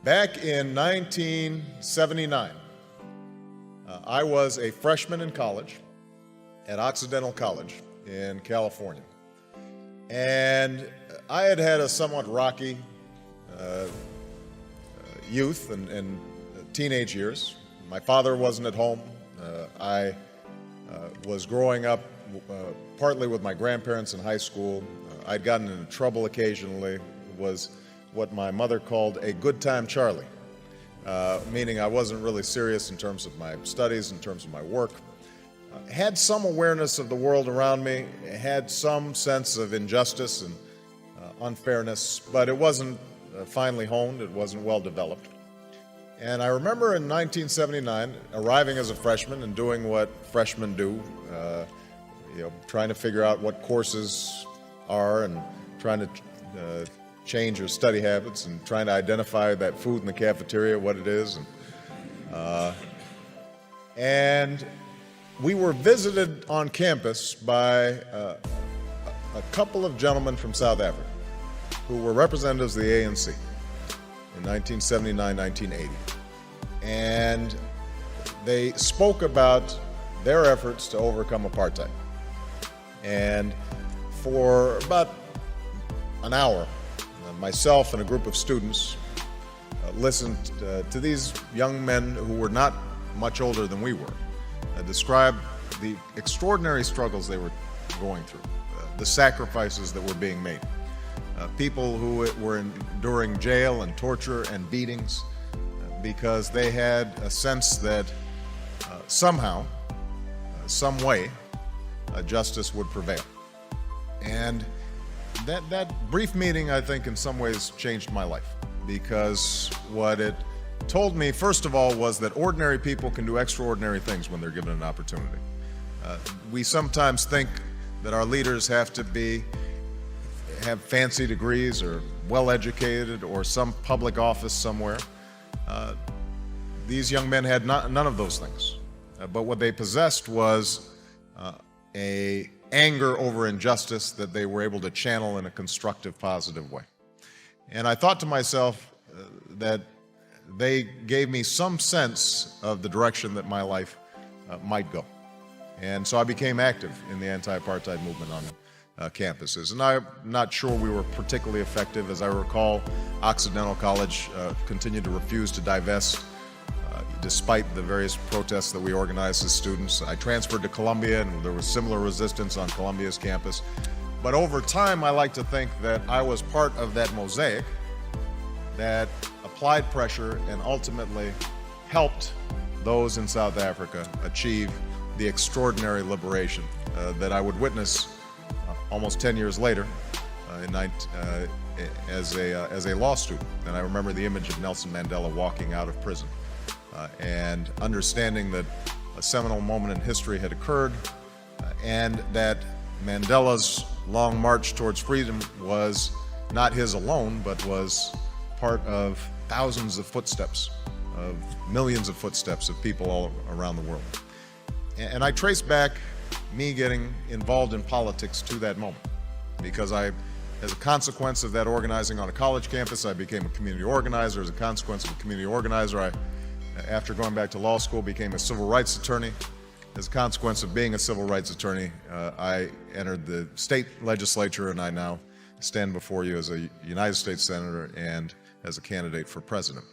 Back in 1979, I was a freshman in college at Occidental College in California. And I had had a somewhat rocky youth and teenage years. My father wasn't at home. I was growing up partly with my grandparents in high school. I'd gotten into trouble occasionally. It was what my mother called a good time Charlie, meaning I wasn't really serious in terms of my studies, in terms of my work. Had some awareness of the world around me, had some sense of injustice and unfairness, but it wasn't finely honed, it wasn't well developed. And I remember in 1979 arriving as a freshman and doing what freshmen do, trying to figure out what courses are and trying to change your study habits and trying to identify that food in the cafeteria, what it is. And we were visited on campus by a couple of gentlemen from South Africa who were representatives of the ANC in 1979, 1980. And they spoke about their efforts to overcome apartheid. And for about an hour, myself and a group of students listened to these young men who were not much older than we were describe the extraordinary struggles they were going through, the sacrifices that were being made, people who were enduring jail and torture and beatings because they had a sense that somehow, some way, justice would prevail. And that brief meeting, I think, in some ways changed my life, because what it told me, first of all, was that ordinary people can do extraordinary things when they're given an opportunity. We sometimes think that our leaders have to have fancy degrees or well-educated or some public office somewhere. These young men had none of those things. But what they possessed was a anger over injustice that they were able to channel in a constructive, positive way. And I thought to myself that they gave me some sense of the direction that my life might go. And so I became active in the anti-apartheid movement on campuses. And I'm not sure we were particularly effective. As I recall, Occidental College continued to refuse to divest despite the various protests that we organized as students. I transferred to Columbia, and there was similar resistance on Columbia's campus. But over time, I like to think that I was part of that mosaic that applied pressure and ultimately helped those in South Africa achieve the extraordinary liberation that I would witness almost 10 years later as a law student. And I remember the image of Nelson Mandela walking out of prison and understanding that a seminal moment in history had occurred and that Mandela's long march towards freedom was not his alone, but was part of thousands of footsteps, of millions of footsteps of people all around the world. And I trace back me getting involved in politics to that moment, because as a consequence of that organizing on a college campus, I became a community organizer. As a consequence of a community organizer, after going back to law school, became a civil rights attorney. As a consequence of being a civil rights attorney, I entered the state legislature, and I now stand before you as a United States Senator and as a candidate for president.